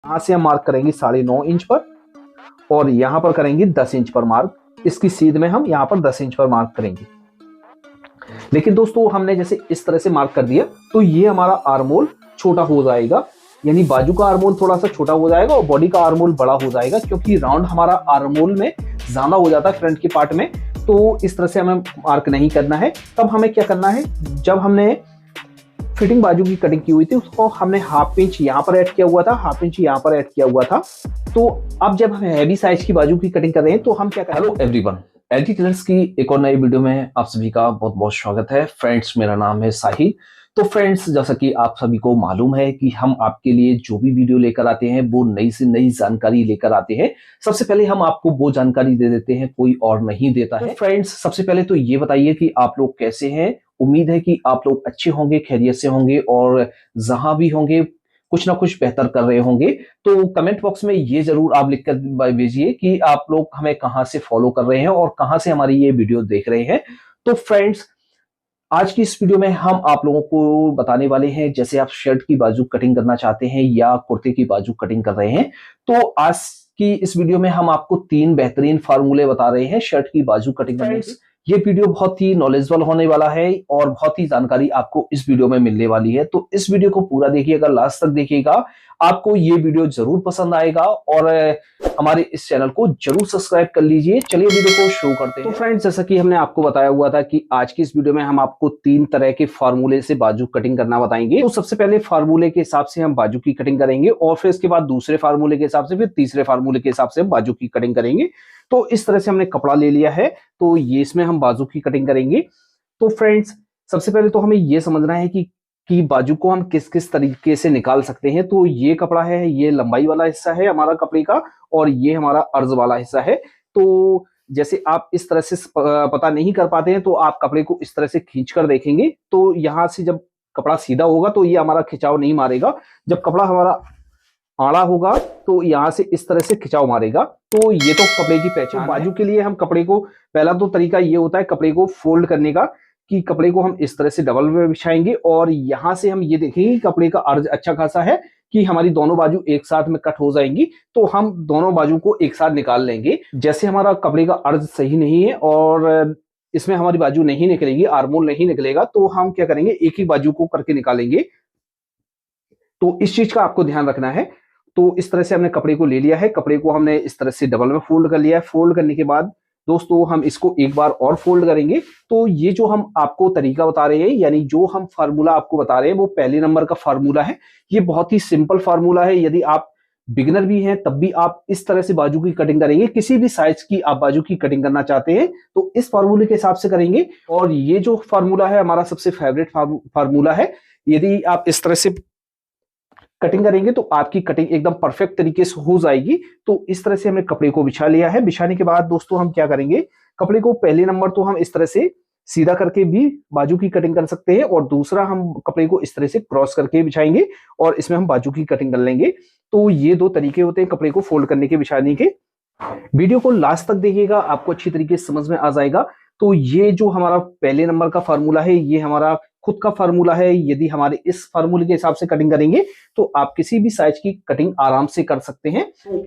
यहाँ से हम मार्क करेंगे 9.5 इंच पर और यहाँ पर करेंगे 10 इंच पर मार्क। इसकी सीध में हम यहाँ पर 10 इंच पर मार्क करेंगे। लेकिन दोस्तों हमने जैसे इस तरह से मार्क कर दिया तो ये हमारा आर्मोल छोटा हो जाएगा, यानी बाजू का आर्मोल थोड़ा सा छोटा हो जाएगा और बॉडी का आर्मोल बड़ा हो जाएगा, क्योंकि राउंड हमारा आर्मोल में ज्यादा हो जाता है फ्रंट के पार्ट में। तो इस तरह से हमें मार्क नहीं करना है। तब हमें क्या करना है, जब हमने फिटिंग बाजू की कटिंग की हुई थी उसको हमने हाफ इंच यहाँ पर ऐड किया हुआ था, हाफ इंच यहाँ पर ऐड किया हुआ था। तो अब जब हम हैवी साइज की बाजू की कटिंग कर रहे हैं तो हम क्या करें। हेलो एवरीवन, एलटी टेलर्स की एक और नई वीडियो में आप सभी का बहुत बहुत स्वागत है। फ्रेंड्स, मेरा नाम है साहिल। तो फ्रेंड्स, जैसा कि आप सभी को मालूम है कि हम आपके लिए जो भी वीडियो लेकर आते हैं वो नई से नई जानकारी लेकर आते हैं। सबसे पहले हम आपको वो जानकारी दे देते हैं, कोई और नहीं देता है। फ्रेंड्स, सबसे पहले तो ये बताइए कि आप लोग कैसे हैं। उम्मीद है कि आप लोग अच्छे होंगे, खैरियत से होंगे और जहां भी होंगे कुछ ना कुछ बेहतर कर रहे होंगे। तो कमेंट बॉक्स में ये जरूर आप लिख कर भेजिए कि आप लोग हमें कहां से फॉलो कर रहे हैं और कहां से हमारी ये वीडियो देख रहे हैं। तो फ्रेंड्स, आज की इस वीडियो में हम आप लोगों को बताने वाले हैं, जैसे आप शर्ट की बाजू कटिंग करना चाहते हैं या कुर्ते की बाजू कटिंग कर रहे हैं, तो आज की इस वीडियो में हम आपको 3 बेहतरीन फार्मूले बता रहे हैं शर्ट की बाजू कटिंग करने के। ये वीडियो बहुत ही नॉलेजेबल होने वाला है और बहुत ही जानकारी आपको इस वीडियो में मिलने वाली है। तो इस वीडियो को पूरा देखिएगा, लास्ट तक देखिएगा, आपको ये वीडियो जरूर पसंद आएगा और हमारे इस चैनल को जरूर सब्सक्राइब कर लीजिए। चलिए वीडियो को शुरू करते हैं। तो फ्रेंड्स, जैसा कि हमने आपको बताया हुआ था कि आज की इस वीडियो में हम आपको 3 तरह के फार्मूले से बाजू कटिंग करना बताएंगे। तो सबसे पहले फार्मूले के हिसाब से हम बाजू की कटिंग करेंगे और फिर इसके बाद दूसरे फार्मूले के हिसाब से, फिर तीसरे फार्मूले के हिसाब से हम बाजू की कटिंग करेंगे। तो इस तरह से हमने कपड़ा ले लिया है, तो ये इसमें हम बाजू की कटिंग करेंगे। तो फ्रेंड्स, सबसे पहले तो हमें ये समझना है कि बाजू को हम किस किस तरीके से निकाल सकते हैं। तो ये कपड़ा है, ये लंबाई वाला हिस्सा है हमारा कपड़े का और ये हमारा अर्ज वाला हिस्सा है। तो जैसे आप इस तरह से पता नहीं कर पाते हैं तो आप कपड़े को इस तरह से खींच कर देखेंगे, तो यहां से जब कपड़ा सीधा होगा तो ये हमारा खिंचाव नहीं मारेगा। जब कपड़ा हमारा आड़ा होगा तो यहाँ से इस तरह से खिंचाव मारेगा। तो ये तो कपड़े की पहचान। बाजू के लिए हम कपड़े को, पहला तो तरीका ये होता है कपड़े को फोल्ड करने का, कि कपड़े को हम इस तरह से डबल में बिछाएंगे और यहाँ से हम ये देखेंगे कपड़े का अर्ज अच्छा खासा है कि हमारी दोनों बाजू एक साथ में कट हो जाएंगी, तो हम दोनों बाजू को एक साथ निकाल लेंगे। जैसे हमारा कपड़े का अर्ज सही नहीं है और इसमें हमारी बाजू नहीं निकलेगी, आर्मोल नहीं निकलेगा, तो हम क्या करेंगे, एक ही बाजू को करके निकालेंगे। तो इस चीज का आपको ध्यान रखना है। तो इस तरह से हमने कपड़े को ले लिया है, कपड़े को हमने इस तरह से डबल में फोल्ड कर लिया है। फोल्ड करने के बाद दोस्तों हम इसको एक बार और फोल्ड करेंगे। तो ये जो हम आपको तरीका बता रहे हैं, यानी जो हम फार्मूला आपको बता रहे हैं, वो पहले नंबर का फार्मूला है। ये बहुत ही सिंपल फार्मूला है। यदि आप बिगिनर भी हैं तब भी आप इस तरह से बाजू की कटिंग करेंगे। किसी भी साइज की आप बाजू की कटिंग करना चाहते हैं तो इस फार्मूले के हिसाब से करेंगे। और ये जो फार्मूला है हमारा सबसे फेवरेट फार्मूला है। यदि आप इस तरह से कटिंग करेंगे तो आपकी कटिंग एकदम परफेक्ट तरीके से हो जाएगी। तो इस तरह से हमने कपड़े को बिछा लिया है। बिछाने के बाद दोस्तों हम क्या करेंगे, कपड़े को पहले नंबर तो हम इस तरह से सीधा करके भी बाजू की कटिंग कर सकते हैं और दूसरा हम कपड़े को इस तरह से क्रॉस करके बिछाएंगे और इसमें हम बाजू की कटिंग कर लेंगे। तो ये 2 तरीके होते हैं कपड़े को फोल्ड करने के, बिछाने के। वीडियो को लास्ट तक देखिएगा, आपको अच्छी तरीके से समझ में आ जाएगा। तो ये जो हमारा पहले नंबर का फार्मूला है ये हमारा खुद का फार्मूला है। यदि हमारे इस फार्मूले के हिसाब से कटिंग करेंगे तो आप किसी भी साइज की कटिंग आराम से कर सकते हैं।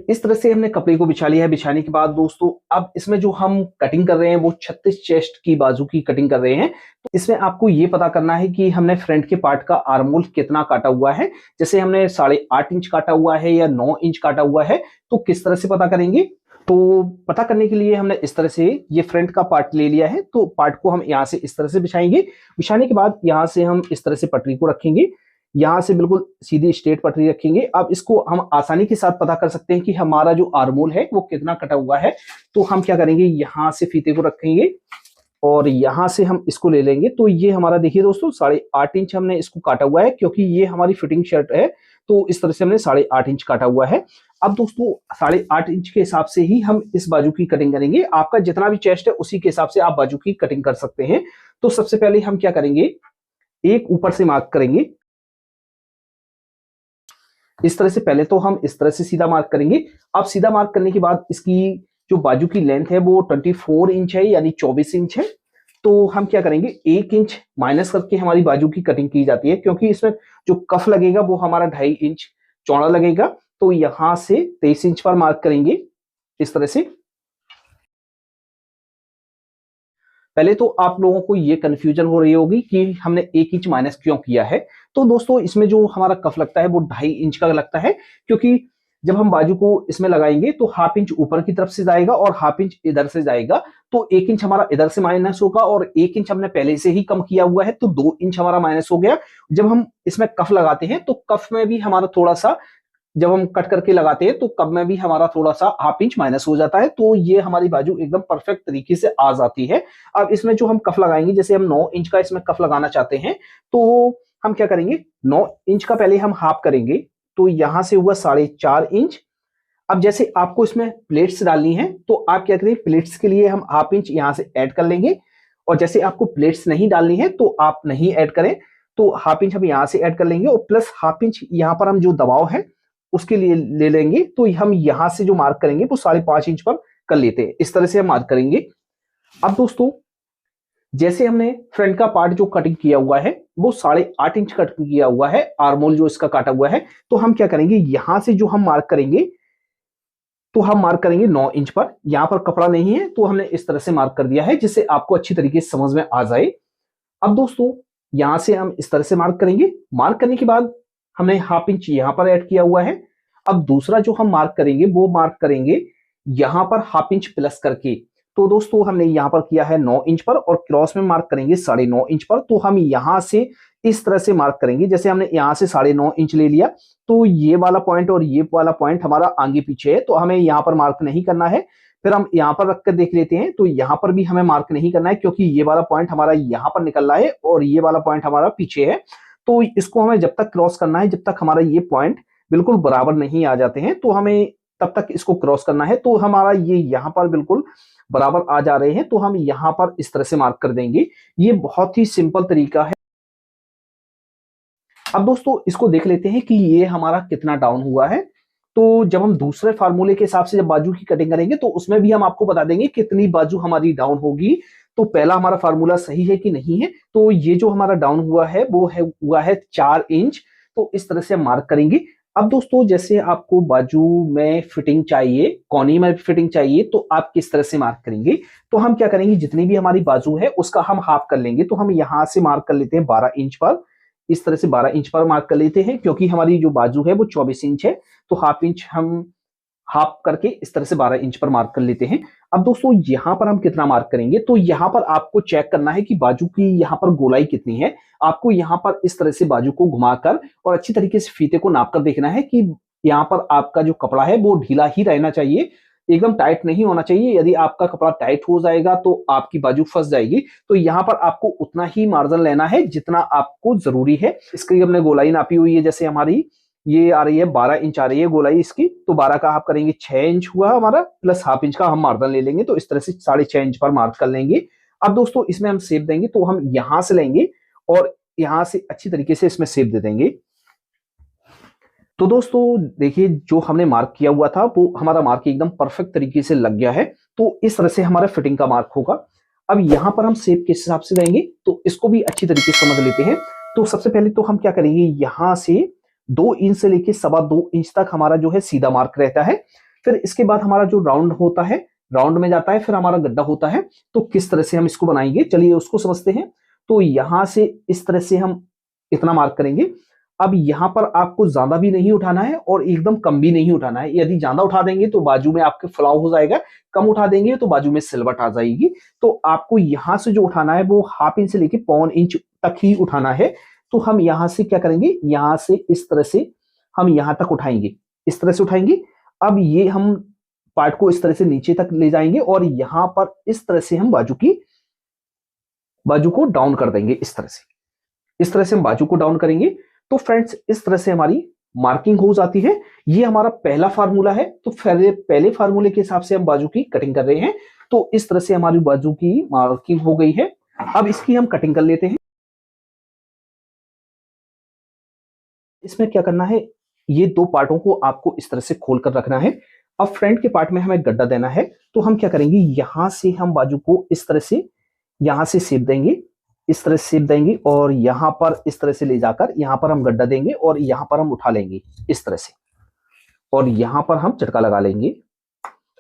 इस तरह से हमने कपड़े को बिछा लिया है। बिछाने के बाद दोस्तों अब इसमें जो हम कटिंग कर रहे हैं वो 36 चेस्ट की बाजू की कटिंग कर रहे हैं। तो इसमें आपको ये पता करना है कि हमने फ्रंट के पार्ट का आर्मोल कितना काटा हुआ है। जैसे हमने 8.5 इंच काटा हुआ है या 9 इंच काटा हुआ है, तो किस तरह से पता करेंगे। तो पता करने के लिए हमने इस तरह से ये फ्रंट का पार्ट ले लिया है। तो पार्ट को हम यहाँ से इस तरह से बिछाएंगे। बिछाने के बाद यहाँ से हम इस तरह से पटरी को रखेंगे, यहाँ से बिल्कुल सीधी स्ट्रेट पटरी रखेंगे। अब इसको हम आसानी के साथ पता कर सकते हैं कि हमारा जो आर्मोल है वो कितना कटा हुआ है। तो हम क्या करेंगे, यहाँ से फीते को रखेंगे और यहाँ से हम इसको ले लेंगे। तो ये हमारा देखिए दोस्तों 8.5 इंच हमने इसको काटा हुआ है, क्योंकि ये हमारी फिटिंग शर्ट है। तो इस तरह से हमने 8.5 इंच काटा हुआ है। अब दोस्तों 8.5 इंच के हिसाब से ही हम इस बाजू की कटिंग करेंगे। आपका जितना भी चेस्ट है उसी के हिसाब से आप बाजू की कटिंग कर सकते हैं। तो सबसे पहले हम क्या करेंगे, एक ऊपर से मार्क करेंगे इस तरह से। पहले तो हम इस तरह से सीधा मार्क करेंगे। अब सीधा मार्क करने के बाद इसकी जो बाजू की लेंथ है वो 24 इंच है, यानी 24 इंच है। तो हम क्या करेंगे, 1 इंच माइनस करके हमारी बाजू की कटिंग की जाती है, क्योंकि इसमें जो कफ लगेगा वो हमारा 2.5 इंच चौड़ा लगेगा। तो यहां से 23 इंच पर मार्क करेंगे इस तरह से। पहले तो आप लोगों को ये कंफ्यूजन हो रही होगी कि हमने 1 इंच माइनस क्यों किया है। तो दोस्तों इसमें जो हमारा कफ लगता है वो 2.5 इंच का लगता है, क्योंकि जब हम बाजू को इसमें लगाएंगे तो हाफ इंच ऊपर की तरफ से जाएगा और हाफ इंच इधर से जाएगा। तो 1 इंच हमारा इधर से माइनस होगा और 1 इंच हमने पहले से ही कम किया हुआ है, तो 2 इंच हमारा माइनस हो गया। जब हम इसमें कफ लगाते हैं तो कफ में भी हमारा थोड़ा सा, जब हम कट करके लगाते हैं तो कब में भी हमारा थोड़ा सा हाफ इंच माइनस हो जाता है। तो ये हमारी बाजू एकदम परफेक्ट तरीके से आ जाती है। अब इसमें जो हम कफ लगाएंगे, जैसे हम 9 इंच का इसमें कफ लगाना चाहते हैं, तो हम क्या करेंगे, 9 इंच का पहले हम हाफ करेंगे, तो यहां से हुआ 4.5 इंच। अब जैसे आपको इसमें प्लेट्स डालनी है तो आप क्या करें, प्लेट्स के लिए हम हाफ इंच यहां से ऐड कर लेंगे, और जैसे आपको प्लेट्स नहीं डालनी है तो आप नहीं ऐड करें, तो हाफ इंच हम यहां से ऐड कर लेंगे और प्लस हाफ इंच यहां पर हम जो दबाव है उसके लिए ले लेंगे। तो हम यहां से जो मार्क करेंगे वो 5.5 इंच पर कर लेते हैं, इस तरह से हम मार्क करेंगे। अब दोस्तों जैसे हमने फ्रंट का पार्ट जो कटिंग किया हुआ है वो 8.5 इंच कटिंग किया हुआ है, आर्मोल जो इसका काटा हुआ है, तो हम क्या करेंगे, यहां से जो हम मार्क करेंगे तो हम मार्क करेंगे 9 इंच पर। यहां पर कपड़ा नहीं है तो हमने इस तरह से मार्क कर दिया है, जिससे आपको अच्छी तरीके से समझ में आ जाए। अब दोस्तों यहां से हम इस तरह से मार्क करेंगे। मार्क करने के बाद हमने हाफ इंच यहां पर ऐड किया हुआ है। अब दूसरा जो हम मार्क करेंगे वो मार्क करेंगे यहां पर हाफ इंच प्लस करके। तो दोस्तों हमने यहां पर किया है 9 इंच पर और क्रॉस में मार्क करेंगे 9.5 इंच पर। तो हम यहां से इस तरह से मार्क करेंगे, जैसे हमने यहां से 9.5 इंच ले लिया, तो ये वाला पॉइंट और ये वाला पॉइंट हमारा आगे पीछे है, तो हमें यहां पर मार्क नहीं करना है। फिर हम यहां पर रखकर देख लेते हैं, तो यहां पर भी हमें मार्क नहीं करना है, क्योंकि ये वाला पॉइंट हमारा यहां पर निकल रहा है और ये वाला पॉइंट हमारा पीछे है। तो इसको हमें जब तक क्रॉस करना है, जब तक हमारा ये पॉइंट बिल्कुल बराबर नहीं आ जाते हैं, तो हमें तब तक इसको क्रॉस करना है। तो हमारा ये यहां पर बिल्कुल बराबर आ जा रहे हैं, तो हम यहां पर इस तरह से मार्क कर देंगे। ये बहुत ही सिंपल तरीका है। अब दोस्तों इसको देख लेते हैं कि ये हमारा कितना डाउन हुआ है। तो जब हम दूसरे फार्मूले के हिसाब से जब बाजू की कटिंग करेंगे तो उसमें भी हम आपको बता देंगे कितनी बाजू हमारी डाउन होगी। तो पहला हमारा फार्मूला सही है कि नहीं है, तो ये जो हमारा डाउन हुआ है वो हुआ है 4 इंच। तो इस तरह से हम मार्क करेंगे। अब दोस्तों जैसे आपको बाजू में फिटिंग चाहिए, कोनी में फिटिंग चाहिए, तो आप किस तरह से मार्क करेंगे। तो हम क्या करेंगे, जितनी भी हमारी बाजू है उसका हम हाफ कर लेंगे। तो हम यहां से मार्क कर लेते हैं 12 इंच पर, इस तरह से 12 इंच पर मार्क कर लेते हैं, क्योंकि हमारी जो बाजू है वो 24 इंच है, तो हाफ इंच हम हाफ करके इस तरह से 12 इंच पर मार्क कर लेते हैं। अब दोस्तों यहां पर हम कितना मार्क करेंगे, तो यहां पर आपको चेक करना है कि बाजू की यहां पर गोलाई कितनी है। आपको यहां पर इस तरह से बाजू को घुमाकर और अच्छी तरीके से फीते को नापकर देखना है कि यहां पर आपका जो कपड़ा है वो ढीला ही रहना चाहिए, एकदम टाइट नहीं होना चाहिए। यदि आपका कपड़ा टाइट हो जाएगा तो आपकी बाजू फंस जाएगी। तो यहाँ पर आपको उतना ही मार्जिन लेना है जितना आपको जरूरी है। इसकी हमने गोलाई नापी हुई है, जैसे हमारी ये आ रही है 12 इंच आ रही है गोलाई इसकी, तो 12 का आप करेंगे 6 इंच हुआ हमारा, प्लस हाफ इंच का हम मार्जिन ले लेंगे, तो इस तरह से 6.5 इंच पर मार्क कर लेंगे। अब दोस्तों इसमें हम शेप देंगे, तो हम यहां से लेंगे और यहां से अच्छी तरीके से इसमें शेप दे देंगे। तो दोस्तों देखिए जो हमने मार्क किया हुआ था वो हमारा मार्क एकदम परफेक्ट तरीके से लग गया है। तो इस तरह से हमारा फिटिंग का मार्क होगा। अब यहां पर हम शेप किस हिसाब से देंगे तो इसको भी अच्छी तरीके से समझ लेते हैं। तो सबसे पहले तो हम क्या करेंगे, यहां से 2 इंच से लेके 2.25 इंच तक हमारा जो है सीधा मार्क रहता है। फिर इसके बाद हमारा जो राउंड होता है, राउंड में जाता है, फिर हमारा गड्ढा होता है। तो किस तरह से हम इसको बनाएंगे, चलिए उसको समझते हैं। तो यहां से इस तरह से हम इतना मार्क करेंगे। अब यहां पर आपको ज्यादा भी नहीं उठाना है और एकदम कम भी नहीं उठाना है। यदि ज्यादा उठा देंगे तो बाजू में आपके फ्लॉ हो जाएगा, कम उठा देंगे तो बाजू में सिलवट आ जाएगी। तो आपको यहां से जो उठाना है वो हाफ इंच से लेके 1.25 इंच तक ही उठाना है। तो हम यहां से क्या करेंगे, यहां से इस तरह से हम यहां तक उठाएंगे, इस तरह से उठाएंगे। अब ये हम पार्ट को इस तरह से नीचे तक ले जाएंगे और यहां पर इस तरह से हम बाजू को डाउन कर देंगे। इस तरह से हम बाजू को डाउन करेंगे। तो फ्रेंड्स इस तरह से हमारी मार्किंग हो जाती है। ये हमारा पहला फार्मूला है। तो पहले फार्मूले के हिसाब से हम बाजू की कटिंग कर रहे हैं। तो इस तरह से हमारी बाजू की मार्किंग हो गई है। अब इसकी हम कटिंग कर लेते हैं। इसमें क्या करना है, ये 2 पार्टों को आपको इस तरह से खोलकर रखना है। अब फ्रंट के पार्ट में हमें गड्ढा देना है। तो हम क्या करेंगे, यहां से हम बाजू को इस तरह से यहां से शेप देंगे, इस तरह से शेप देंगे और यहां पर इस तरह से ले जाकर यहां पर हम गड्ढा देंगे और यहां पर हम उठा लेंगे इस तरह से। और यहां पर हम चटका लगा लेंगे।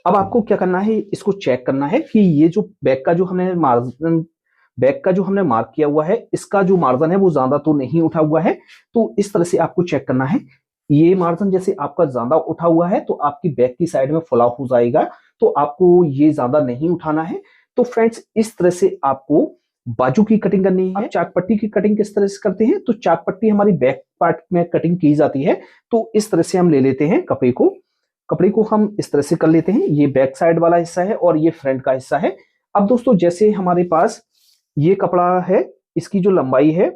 अब आपको क्या करना है, इसको चेक करना है कि ये जो बैक का जो हमने मार्जिन, बैक का जो हमने मार्क किया हुआ है, इसका जो मार्जिन है वो ज्यादा तो नहीं उठा हुआ है। तो इस तरह से आपको चेक करना है। ये मार्जिन जैसे आपका ज्यादा उठा हुआ है तो आपकी बैक की साइड में फुला हो जाएगा, तो आपको ये ज्यादा नहीं उठाना है। तो फ्रेंड्स, इस तरह से आपको बाजू की कटिंग करनी है। चाक पट्टी की कटिंग किस तरह से करते हैं, तो चाक पट्टी हमारी बैक पार्ट में कटिंग की जाती है। तो इस तरह से हम ले लेते हैं कपड़े को हम इस तरह से कर लेते हैं। ये बैक साइड वाला हिस्सा है और ये फ्रंट का हिस्सा है। अब दोस्तों, जैसे हमारे पास ये कपड़ा है, इसकी जो लंबाई है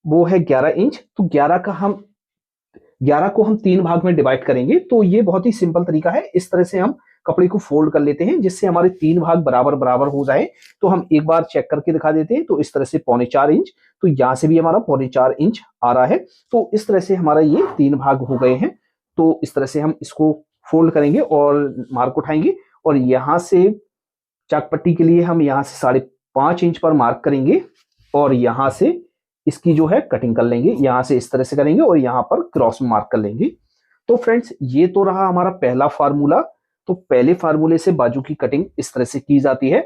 वो है 11 इंच। तो 11 को हम 3 भाग में डिवाइड करेंगे। तो ये बहुत ही सिंपल तरीका है। इस तरह से हम कपड़े को फोल्ड कर लेते हैं जिससे हमारे 3 भाग बराबर बराबर हो जाए। तो हम एक बार चेक करके दिखा देते हैं। तो इस तरह से 3.25 इंच, तो यहां से भी हमारा 3.25 इंच आ रहा है। तो इस तरह से हमारा ये 3 भाग हो गए हैं। तो इस तरह से हम इसको फोल्ड करेंगे और मार्क उठाएंगे, और यहां से चाक पट्टी के लिए हम यहां से 5.5 इंच पर मार्क करेंगे और यहां से इसकी जो है कटिंग कर लेंगे। यहां से इस तरह से करेंगे और यहां पर क्रॉस में मार्क कर लेंगे। तो फ्रेंड्स, ये तो रहा हमारा पहला फार्मूला। तो पहले फार्मूले से बाजू की कटिंग इस तरह से की जाती है।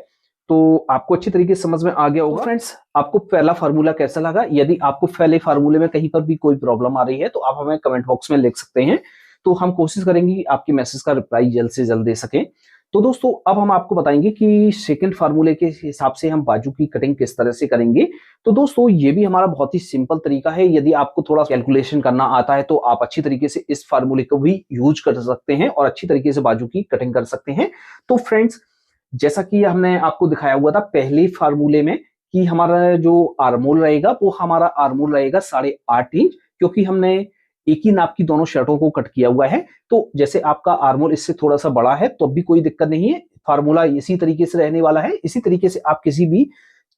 तो आपको अच्छी तरीके से समझ में आ गया होगा। तो फ्रेंड्स, आपको पहला फार्मूला कैसा लगा? यदि आपको पहले फार्मूले में कहीं पर भी कोई प्रॉब्लम आ रही है तो आप हमें कमेंट बॉक्स में लिख सकते हैं। तो हम कोशिश करेंगे कि आपके मैसेज का रिप्लाई जल्द से जल्द दे सकें। तो दोस्तों, अब हम आपको बताएंगे कि सेकंड फार्मूले के हिसाब से हम बाजू की कटिंग किस तरह से करेंगे। तो दोस्तों, ये भी हमारा बहुत ही सिंपल तरीका है। यदि आपको थोड़ा कैलकुलेशन करना आता है तो आप अच्छी तरीके से इस फार्मूले को भी यूज कर सकते हैं और अच्छी तरीके से बाजू की कटिंग कर सकते हैं। तो फ्रेंड्स, जैसा कि हमने आपको दिखाया हुआ था पहले फार्मूले में कि हमारा जो आर्मोल रहेगा वो हमारा आर्मोल रहेगा 8.5 इंच, क्योंकि हमने एक ही नाप की दोनों शर्टों को कट किया हुआ है। तो जैसे आपका आर्मोल इससे थोड़ा सा बड़ा है तो भी कोई दिक्कत नहीं है, फार्मूला इसी तरीके से रहने वाला है। इसी तरीके से आप किसी भी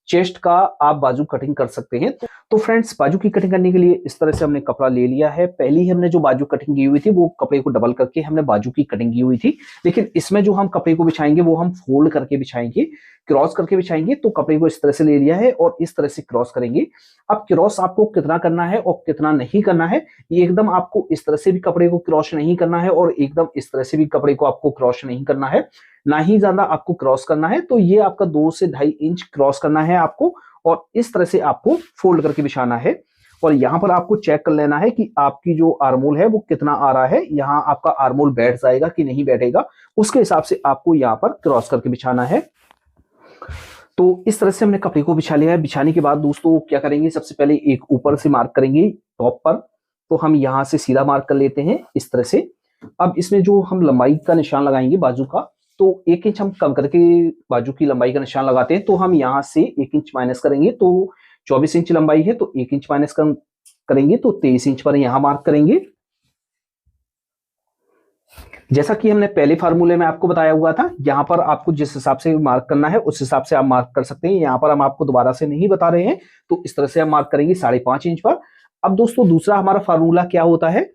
चेस्ट का आप बाजू कटिंग कर सकते हैं। तो फ्रेंड्स, बाजू की कटिंग करने के लिए इस तरह से हमने कपड़ा ले लिया है। पहली हमने जो बाजू कटिंग की हुई थी वो कपड़े को डबल करके हमने बाजू की कटिंग की हुई थी। लेकिन इसमें जो हम कपड़े को बिछाएंगे वो हम फोल्ड करके बिछाएंगे, क्रॉस करके बिछाएंगे। तो कपड़े को इस तरह से ले लिया है और इस तरह से क्रॉस करेंगे। अब क्रॉस आपको कितना करना है और कितना नहीं करना है, ये एकदम आपको इस तरह से भी कपड़े को क्रॉस नहीं करना है और एकदम इस तरह से भी कपड़े को आपको क्रॉस नहीं करना है, ना ही ज्यादा आपको क्रॉस करना है। तो ये आपका 2 से 2.5 इंच क्रॉस करना है आपको, और इस तरह से आपको फोल्ड करके बिछाना है। और यहां पर आपको चेक कर लेना है कि आपकी जो आर्मोल है वो कितना आ रहा है, यहां आपका आर्मोल बैठ जाएगा कि नहीं बैठेगा, उसके हिसाब से आपको यहां पर क्रॉस करके बिछाना है। तो इस तरह से हमने कपड़े को बिछा लिया है। बिछाने के बाद दोस्तों क्या करेंगे, सबसे पहले एक ऊपर से मार्क करेंगे टॉप पर। तो हम यहां से सीधा मार्क कर लेते हैं इस तरह से। अब इसमें जो हम लंबाई का निशान लगाएंगे बाजू का, तो 1 इंच हम कम करके बाजू की लंबाई का निशान लगाते हैं। तो हम यहां से 1 इंच माइनस करेंगे। तो 24 इंच लंबाई है तो 1 इंच माइनस करेंगे तो 23 इंच पर यहां मार्क करेंगे। जैसा कि हमने पहले फार्मूले में आपको बताया हुआ था, यहां पर आपको जिस हिसाब से मार्क करना है उस हिसाब से आप मार्क कर सकते हैं। यहां पर हम आपको दोबारा से नहीं बता रहे हैं। तो इस तरह से हम मार्क करेंगे 5.5 इंच पर। अब दोस्तों, दूसरा हमारा फार्मूला क्या होता है,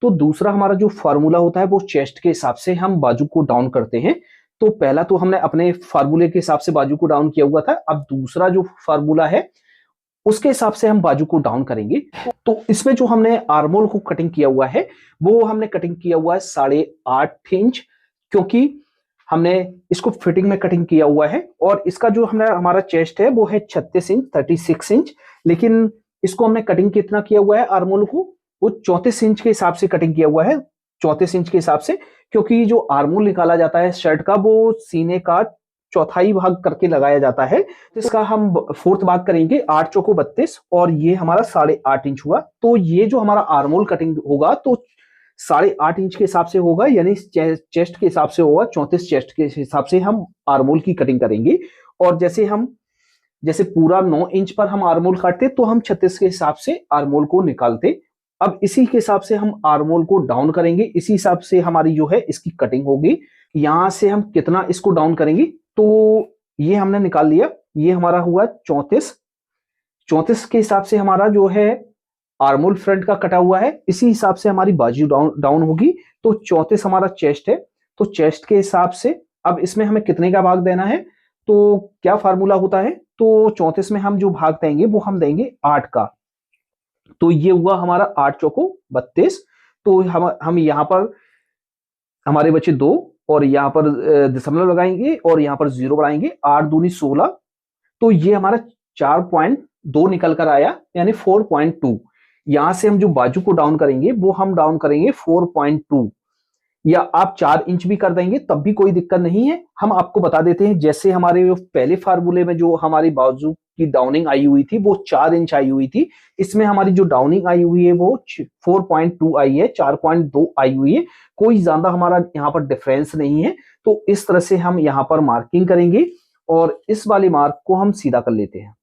तो दूसरा हमारा जो फार्मूला होता है वो चेस्ट के हिसाब से हम बाजू को डाउन करते हैं। तो पहला तो हमने अपने फार्मूले के हिसाब से बाजू को डाउन किया हुआ था। अब दूसरा जो फार्मूला है उसके हिसाब से हम बाजू को डाउन करेंगे। तो इसमें जो हमने आर्मोल को कटिंग किया हुआ है वो हमने कटिंग किया हुआ है 8.5 इंच, क्योंकि हमने इसको फिटिंग में कटिंग किया हुआ है। और इसका जो हमारा चेस्ट है वो है 36 इंच, 36 इंच। लेकिन इसको हमने कटिंग कितना किया हुआ है आर्मोल को, वो 34 इंच के हिसाब से कटिंग किया हुआ है, 34 इंच के हिसाब से। क्योंकि जो आर्मोल निकाला जाता है शर्ट का वो सीने का चौथाई भाग करके लगाया जाता है। तो इसका हम 4th भाग करेंगे, 8 चौको 32, और ये हमारा 8.5 इंच हुआ। तो ये जो हमारा आर्मोल कटिंग होगा तो 8.5 इंच के हिसाब से होगा, यानी चेस्ट के हिसाब से होगा। 34 चेस्ट के हिसाब से हम आर्मोल की कटिंग करेंगे। और जैसे पूरा 9 इंच पर हम आर्मोल काटते तो हम 36 के हिसाब से आर्मोल को निकालते। अब इसी के हिसाब से हम आर्मोल को डाउन करेंगे, इसी हिसाब से हमारी जो है इसकी कटिंग होगी। यहां से हम कितना इसको डाउन करेंगे, तो ये हमने निकाल लिया। ये हमारा हुआ 34 के हिसाब से हमारा जो है आर्मोल फ्रंट का कटा हुआ है, इसी हिसाब से हमारी बाजू डाउन होगी। तो 34 हमारा चेस्ट है, तो चेस्ट के हिसाब से अब इसमें हमें कितने का भाग देना है, तो क्या फार्मूला होता है, तो 34 में हम जो भाग देंगे वो हम देंगे 8 का। तो ये हुआ हमारा 8 चौको 32। तो हम यहाँ पर हमारे बचे 2 और यहाँ पर दशमलव लगाएंगे और यहाँ पर 0 बढ़ाएंगे, 8 दूनी 16, तो ये हमारा 4.2 निकल कर आया, यानी 4.2। यहां से हम जो बाजू को डाउन करेंगे वो हम डाउन करेंगे 4.2, या आप 4 इंच भी कर देंगे तब भी कोई दिक्कत नहीं है। हम आपको बता देते हैं, जैसे हमारे पहले फार्मूले में जो हमारी बाजू की डाउनिंग आई हुई थी वो 4 इंच आई हुई थी, इसमें हमारी जो डाउनिंग आई हुई है वो 4.2 आई है, 4.2 आई हुई है, कोई ज्यादा हमारा यहाँ पर डिफरेंस नहीं है। तो इस तरह से हम यहाँ पर मार्किंग करेंगे और इस वाले मार्क को हम सीधा कर लेते हैं।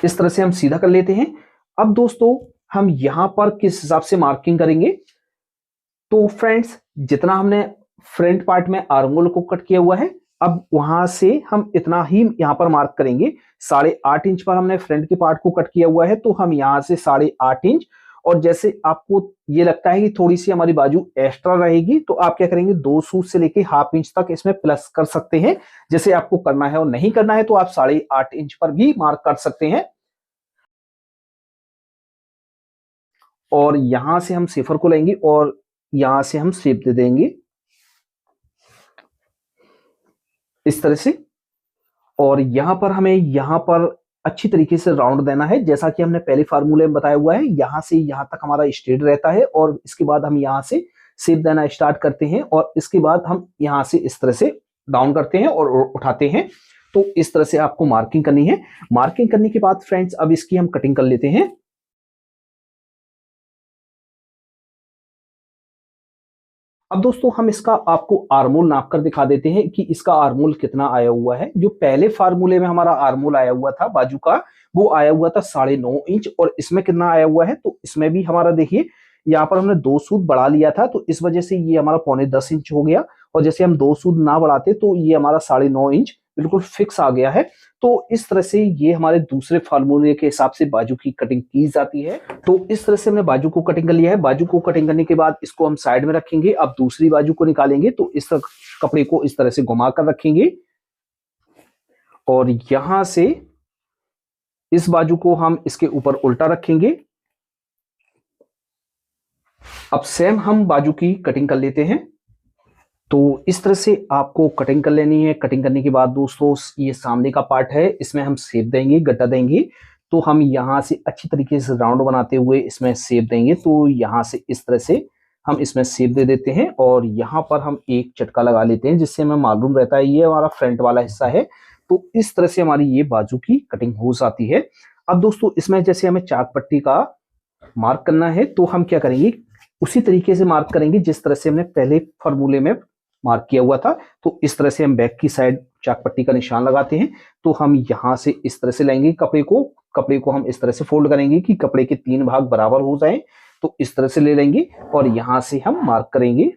इस तरह से हम सीधा कर लेते हैं। अब दोस्तों हम यहां पर किस हिसाब से मार्किंग करेंगे, तो फ्रेंड्स जितना हमने फ्रंट पार्ट में आर्मोल को कट किया हुआ है, अब वहां से हम इतना ही यहां पर मार्क करेंगे। 8.5 इंच पर हमने फ्रंट के पार्ट को कट किया हुआ है, तो हम यहां से 8.5 इंच, और जैसे आपको ये लगता है कि थोड़ी सी हमारी बाजू एक्स्ट्रा रहेगी तो आप क्या करेंगे, 2 सूत से लेके हाफ इंच तक इसमें प्लस कर सकते हैं, जैसे आपको करना है। और नहीं करना है तो आप 8.5 इंच पर भी मार्क कर सकते हैं। और यहां से हम सेफर को लेंगे और यहां से हम शेप दे देंगे इस तरह से। और यहां पर हमें यहां पर अच्छी तरीके से राउंड देना है, जैसा कि हमने पहले फार्मूले में बताया हुआ है। यहां से यहां तक हमारा स्ट्रेट रहता है और इसके बाद हम यहां से शेप देना स्टार्ट करते हैं और इसके बाद हम यहां से इस तरह से डाउन करते हैं और उठाते हैं। तो इस तरह से आपको मार्किंग करनी है। मार्किंग करने के बाद फ्रेंड्स अब इसकी हम कटिंग कर लेते हैं। अब दोस्तों हम इसका आपको आर्मोल नाप कर दिखा देते हैं कि इसका आर्मोल कितना आया हुआ है। जो पहले फार्मूले में हमारा आर्मोल आया हुआ था बाजू का, वो आया हुआ था 9.5 इंच, और इसमें कितना आया हुआ है, तो इसमें भी हमारा देखिए यहाँ पर हमने 2 सूत बढ़ा लिया था, तो इस वजह से ये हमारा 9.25 इंच हो गया। और जैसे हम 2 सूत ना बढ़ाते तो ये हमारा 9.5 इंच बिल्कुल फिक्स आ गया है। तो इस तरह से ये हमारे दूसरे फार्मूले के हिसाब से बाजू की कटिंग की जाती है। तो इस तरह से हमने बाजू को कटिंग कर लिया है। बाजू को कटिंग करने के बाद इसको हम साइड में रखेंगे। अब दूसरी बाजू को निकालेंगे तो इस तरह कपड़े को इस तरह से घुमा कर रखेंगे और यहां से इस बाजू को हम इसके ऊपर उल्टा रखेंगे। अब सेम हम बाजू की कटिंग कर लेते हैं। तो इस तरह से आपको कटिंग कर लेनी है। कटिंग करने के बाद दोस्तों ये सामने का पार्ट है, इसमें हम शेप देंगे, गड्ढा देंगे। तो हम यहां से अच्छी तरीके से राउंड बनाते हुए इसमें शेप देंगे। तो यहां से इस तरह से हम इसमें शेप दे देते हैं और यहाँ पर हम एक चटका लगा लेते हैं, जिससे हमें मालूम रहता है ये हमारा फ्रंट वाला हिस्सा है। तो इस तरह से हमारी ये बाजू की कटिंग हो जाती है। अब दोस्तों इसमें जैसे हमें चाक पट्टी का मार्क करना है, तो हम क्या करेंगे, उसी तरीके से मार्क करेंगे जिस तरह से हमने पहले फॉर्मूले में मार्क किया हुआ था। तो इस तरह से हम बैक की साइड चाक पट्टी का निशान लगाते हैं। तो हम यहां से इस तरह से लेंगे कपड़े को हम इस तरह से फोल्ड करेंगे कि कपड़े के 3 भाग बराबर हो जाएं। तो इस तरह से ले लेंगे और यहां से हम मार्क करेंगे।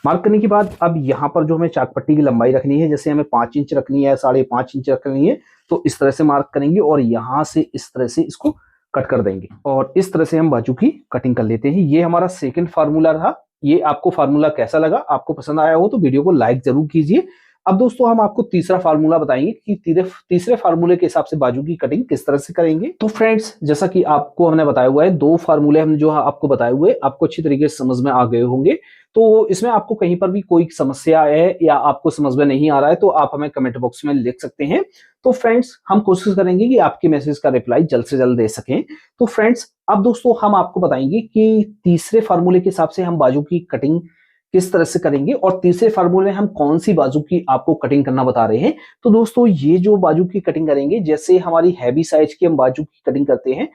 मार्क करने के बाद अब यहाँ पर जो हमें चाक पट्टी की लंबाई रखनी है, जैसे हमें 5 इंच रखनी है, 5.5 इंच रखनी है, तो इस तरह से मार्क करेंगे और यहां से इस तरह से इसको कट कर देंगे और इस तरह से हम बाजू की कटिंग कर लेते हैं। ये हमारा सेकंड फार्मूला रहा। ये आपको फार्मूला कैसा लगा, आपको पसंद आया हो तो वीडियो को लाइक जरूर कीजिए। अब दोस्तों हम आपको तीसरा फार्मूला बताएंगे कि तीसरे फार्मूले के हिसाब से बाजू की कटिंग किस तरह से करेंगे। तो फ्रेंड्स जैसा कि आपको हमने बताया हुआ है, 2 फार्मूले हमने जो आपको बताए हुए आपको अच्छी तरीके से समझ में आ गए होंगे। तो इसमें आपको कहीं पर भी कोई समस्या है या आपको समझ में नहीं आ रहा है तो आप हमें कमेंट बॉक्स में लिख सकते हैं। तो फ्रेंड्स हम कोशिश करेंगे कि आपके मैसेज का रिप्लाई जल्द से जल्द दे सकें। तो फ्रेंड्स अब दोस्तों हम आपको बताएंगे कि तीसरे फार्मूले के हिसाब से हम बाजू की कटिंग किस तरह से करेंगे और तीसरे फार्मूले में हम कौन सी बाजू की आपको कटिंग करना बता रहे हैं। तो दोस्तों ये जो बाजू की कटिंग करेंगे, जैसे हमारी हैवी साइज की हम बाजू की कटिंग करते हैं,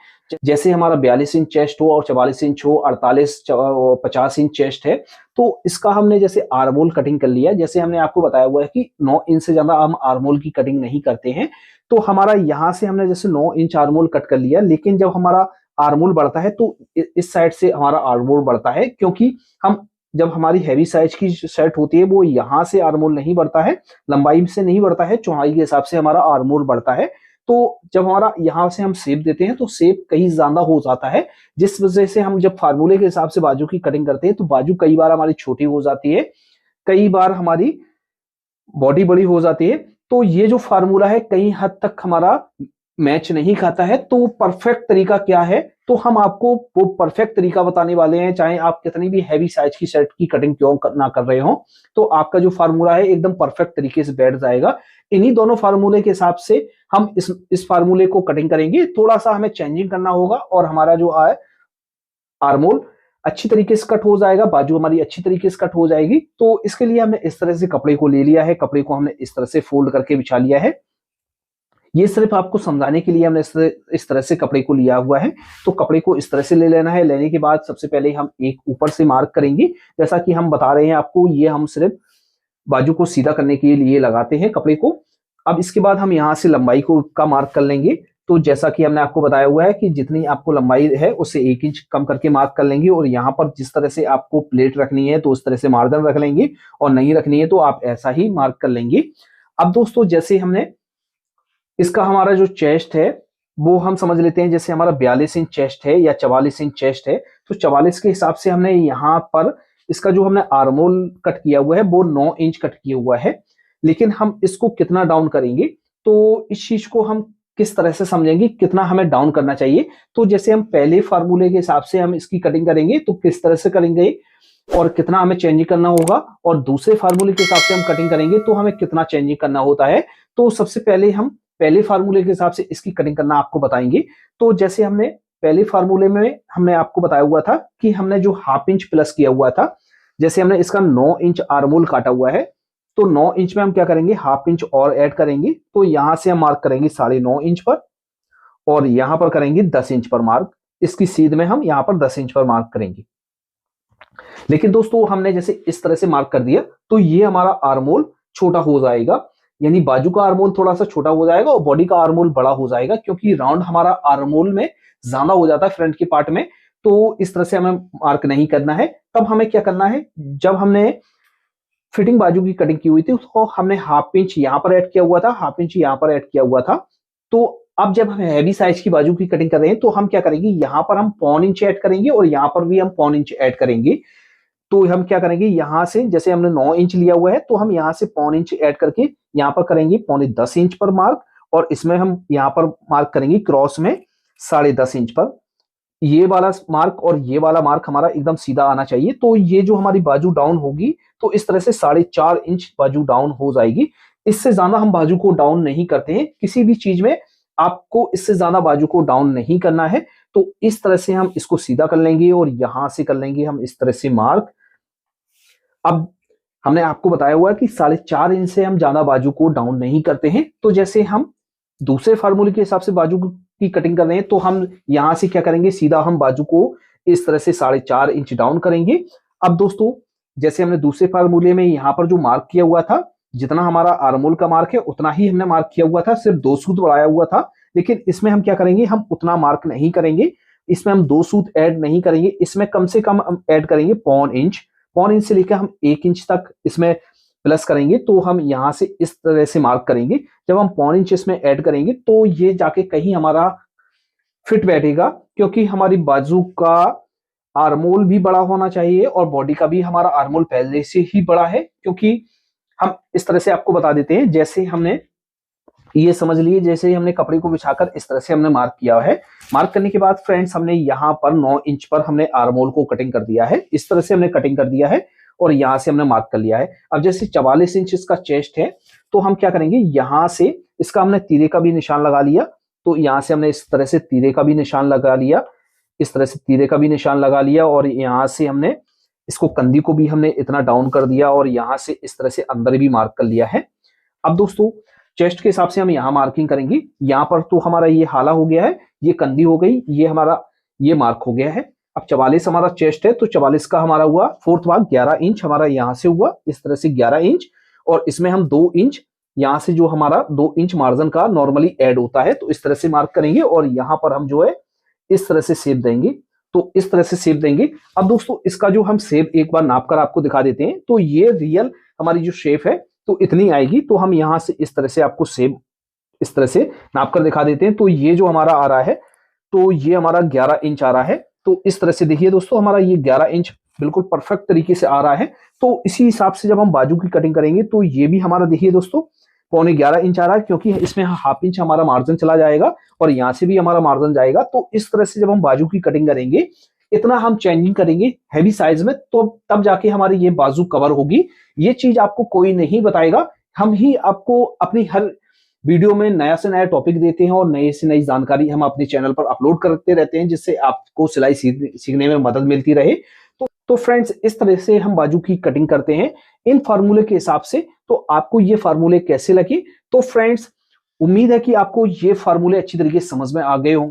जैसे हमारा 42 इंच चेस्ट हो और 44 इंच हो, 50 इंच चेस्ट है, तो इसका हमने जैसे आर्मोल कटिंग कर लिया। जैसे हमने आपको बताया हुआ है कि 9 इंच से ज्यादा हम आर्मोल की कटिंग नहीं करते हैं। तो हमारा यहां से हमने जैसे 9 इंच आर्मोल कट कर लिया, लेकिन जब हमारा आर्मोल बढ़ता है तो इस साइड से हमारा आर्मोल बढ़ता है, क्योंकि हम जब हमारी हैवी साइज की शर्ट होती है वो यहां से आर्मोल नहीं बढ़ता है, लंबाई से नहीं बढ़ता है, चौड़ाई के हिसाब से हमारा आर्मोल बढ़ता है। तो जब हमारा यहां से हम शेप देते हैं तो शेप कहीं ज्यादा हो जाता है, जिस वजह से हम जब फार्मूले के हिसाब से बाजू की कटिंग करते हैं तो बाजू कई बार हमारी छोटी हो जाती है, कई बार हमारी बॉडी बड़ी हो जाती है। तो ये जो फार्मूला है कई हद तक हमारा मैच नहीं खाता है, तो परफेक्ट तरीका क्या है, तो हम आपको वो परफेक्ट तरीका बताने वाले हैं। चाहे आप कितनी भी हैवी साइज की शर्ट की कटिंग क्यों ना कर रहे हो, तो आपका जो फार्मूला है एकदम परफेक्ट तरीके से बैठ जाएगा। इन्हीं दोनों फार्मूले के हिसाब से हम इस फार्मूले को कटिंग करेंगे। थोड़ा सा हमें चेंजिंग करना होगा और हमारा जो है आर्मोल अच्छी तरीके से कट हो जाएगा, बाजू हमारी अच्छी तरीके से कट हो जाएगी। तो इसके लिए हमने इस तरह से कपड़े को ले लिया है, कपड़े को हमने इस तरह से फोल्ड करके बिछा लिया है। ये सिर्फ आपको समझाने के लिए हमने इस तरह से कपड़े को लिया हुआ है। तो कपड़े को इस तरह से ले लेना है। लेने के बाद सबसे पहले हम एक ऊपर से मार्क करेंगे, जैसा कि हम बता रहे हैं आपको, ये हम सिर्फ बाजू को सीधा करने के लिए लगाते हैं कपड़े को। अब इसके बाद हम यहाँ से लंबाई को का मार्क कर लेंगे। तो जैसा कि हमने आपको बताया हुआ है कि जितनी आपको लंबाई है उससे 1 इंच कम करके मार्क कर लेंगे। और यहाँ पर जिस तरह से आपको प्लेट रखनी है तो उस तरह से मार्जिन रख लेंगे, और नहीं रखनी है तो आप ऐसा ही मार्क कर लेंगे। अब दोस्तों, जैसे हमने इसका हमारा जो चेस्ट है वो हम समझ लेते हैं। जैसे हमारा 42 इंच चेस्ट है या 44 इंच चेस्ट है, तो 44 के हिसाब से हमने यहाँ पर इसका जो हमने आर्मोल कट किया हुआ है वो 9 इंच कट किया हुआ है। लेकिन हम इसको कितना डाउन करेंगे, तो इस चीज को हम किस तरह से समझेंगे, कितना हमें डाउन करना चाहिए। तो जैसे हम पहले फार्मूले के हिसाब से हम इसकी कटिंग करेंगे तो किस तरह से करेंगे और कितना हमें चेंजिंग करना होगा, और दूसरे फार्मूले के हिसाब से हम कटिंग करेंगे तो हमें कितना चेंजिंग करना होता है। तो सबसे पहले हम पहले फार्मूले के हिसाब से इसकी कटिंग करना आपको बताएंगे। तो जैसे हमने पहले फार्मूले में हमने आपको बताया हुआ था कि हमने जो हाफ इंच प्लस किया हुआ था, जैसे हमने इसका 9 इंच आर्मोल काटा हुआ है, तो 9 इंच में हम क्या करेंगे, हाफ इंच और ऐड करेंगे। तो यहां से हम मार्क करेंगे 9.5 इंच पर, और यहां पर करेंगे 10 इंच पर मार्क। इसकी सीध में हम यहां पर 10 इंच पर मार्क करेंगे। लेकिन दोस्तों, हमने जैसे इस तरह से मार्क कर दिया तो ये हमारा आर्मोल छोटा हो जाएगा, यानी बाजू का आर्मोल थोड़ा सा छोटा हो जाएगा और बॉडी का आर्मोल बड़ा हो जाएगा, क्योंकि राउंड हमारा आर्मोल में ज्यादा हो जाता है फ्रंट के पार्ट में। तो इस तरह से हमें मार्क नहीं करना है। तब हमें क्या करना है, जब हमने फिटिंग बाजू की कटिंग की हुई थी उसको हमने हाफ इंच यहाँ पर ऐड किया हुआ था, हाफ इंच यहाँ पर ऐड किया हुआ था। तो अब जब हम हैवी साइज की बाजू की कटिंग कर रहे हैं तो हम क्या करेंगे, यहाँ पर हम 1.25 इंच ऐड करेंगे और यहाँ पर भी हम 1.25 इंच ऐड करेंगे। तो हम क्या करेंगे, यहां से जैसे हमने 9 इंच लिया हुआ है तो हम यहां से 1.25 इंच ऐड करके यहाँ पर करेंगे 9.25 इंच पर मार्क, और इसमें हम यहाँ पर मार्क करेंगे क्रॉस में 10.5 इंच पर। ये वाला मार्क और ये वाला मार्क हमारा एकदम सीधा आना चाहिए। तो ये जो हमारी बाजू डाउन होगी तो इस तरह से 4.5 इंच बाजू डाउन हो जाएगी। इससे ज्यादा हम बाजू को डाउन नहीं करते हैं किसी भी चीज में, आपको इससे ज्यादा बाजू को डाउन नहीं करना है। तो इस तरह से हम इसको सीधा कर लेंगे और यहां से कर लेंगे हम इस तरह से मार्क। अब हमने आपको बताया हुआ है कि 4.5 इंच से हम ज्यादा बाजू को डाउन नहीं करते हैं। तो जैसे हम दूसरे फार्मूले के हिसाब से बाजू की कटिंग कर रहे हैं तो हम यहां से क्या करेंगे, सीधा हम बाजू को इस तरह से 4.5 इंच डाउन करेंगे। अब दोस्तों, जैसे हमने दूसरे फार्मूले में यहां पर जो मार्क किया हुआ था, जितना हमारा आर्मोल का मार्क है उतना ही हमने मार्क किया हुआ था, सिर्फ 2 सूत बढ़ाया हुआ था। लेकिन इसमें हम क्या करेंगे, हम उतना मार्क नहीं करेंगे, इसमें हम 2 सूत ऐड नहीं करेंगे, इसमें कम से कम हम ऐड करेंगे 1.25 इंच। 1.25 इंच से लेकर हम 1 इंच तक इसमें प्लस करेंगे। तो हम यहां से इस तरह से मार्क करेंगे। जब हम 1.25 इंच इसमें ऐड करेंगे तो ये जाके कहीं हमारा फिट बैठेगा, क्योंकि हमारी बाजू का आर्मोल भी बड़ा होना चाहिए और बॉडी का भी हमारा आर्मोल पहले से ही बड़ा है। क्योंकि हम इस तरह से आपको बता देते हैं, जैसे हमने ये समझ लिए, जैसे ही हमने कपड़े को बिछाकर इस तरह से हमने मार्क किया है। मार्क करने के बाद फ्रेंड्स, हमने यहाँ पर 9 इंच पर हमने आर्मोल को कटिंग कर दिया है। इस तरह से हमने कटिंग कर दिया है और यहाँ से हमने मार्क कर लिया है। अब जैसे 44 इंच इसका चेस्ट है तो हम क्या करेंगे, यहाँ से इसका हमने तीरे का भी निशान लगा लिया। तो यहाँ से हमने इस तरह से तीरे का भी निशान लगा लिया, इस तरह से तीरे का भी निशान लगा लिया, और यहाँ से हमने इसको कंधी को भी हमने इतना डाउन कर दिया और यहाँ से इस तरह से अंदर भी मार्क कर लिया है। अब दोस्तों, चेस्ट के हिसाब से हम यहाँ मार्किंग करेंगे। यहाँ पर तो हमारा ये हाला हो गया है, ये कंधी हो गई, ये हमारा ये मार्क हो गया है। अब 44 हमारा चेस्ट है तो 44 का हमारा हुआ 4th भाग 11 इंच हमारा यहाँ से हुआ, इस तरह से 11 इंच, और इसमें हम 2 इंच यहाँ से जो हमारा 2 इंच मार्जिन का नॉर्मली ऐड होता है तो इस तरह से मार्क करेंगे और यहाँ पर हम जो है इस तरह से शेप देंगे। तो इस तरह से शेप देंगे। अब दोस्तों, इसका जो हम शेप एक बार नाप कर आपको दिखा देते हैं। तो ये रियल हमारी जो शेप है तो इतनी आएगी। तो हम यहाँ से इस तरह से आपको शेप इस तरह से नाप कर दिखा देते हैं। तो ये जो हमारा आ रहा है तो ये हमारा 11 इंच आ रहा है। तो इस तरह से देखिए दोस्तों, हमारा ये 11 इंच बिल्कुल परफेक्ट तरीके से आ रहा है। तो इसी हिसाब से जब हम बाजू की कटिंग करेंगे तो ये भी हमारा देखिए दोस्तों 11.25 इंच आ रहा है, क्योंकि इसमें ½ इंच हमारा मार्जिन चला जाएगा और यहाँ से भी हमारा मार्जिन जाएगा। तो इस तरह से जब हम बाजू की कटिंग करेंगे, इतना हम चेंजिंग करेंगे हैवी साइज में, तो तब जाके हमारी ये बाजू कवर होगी। ये चीज आपको कोई नहीं बताएगा, हम ही आपको अपनी हर वीडियो में नया से नया टॉपिक देते हैं और नई से नई जानकारी हम अपने चैनल पर अपलोड करते रहते हैं, जिससे आपको सिलाई सीखने में मदद मिलती रहे। तो फ्रेंड्स, इस तरह से हम बाजू की कटिंग करते हैं इन फार्मूले के हिसाब से। तो आपको ये फार्मूले कैसे लगे? तो फ्रेंड्स, उम्मीद है कि आपको ये फार्मूले अच्छी तरीके से समझ में आ गए हों।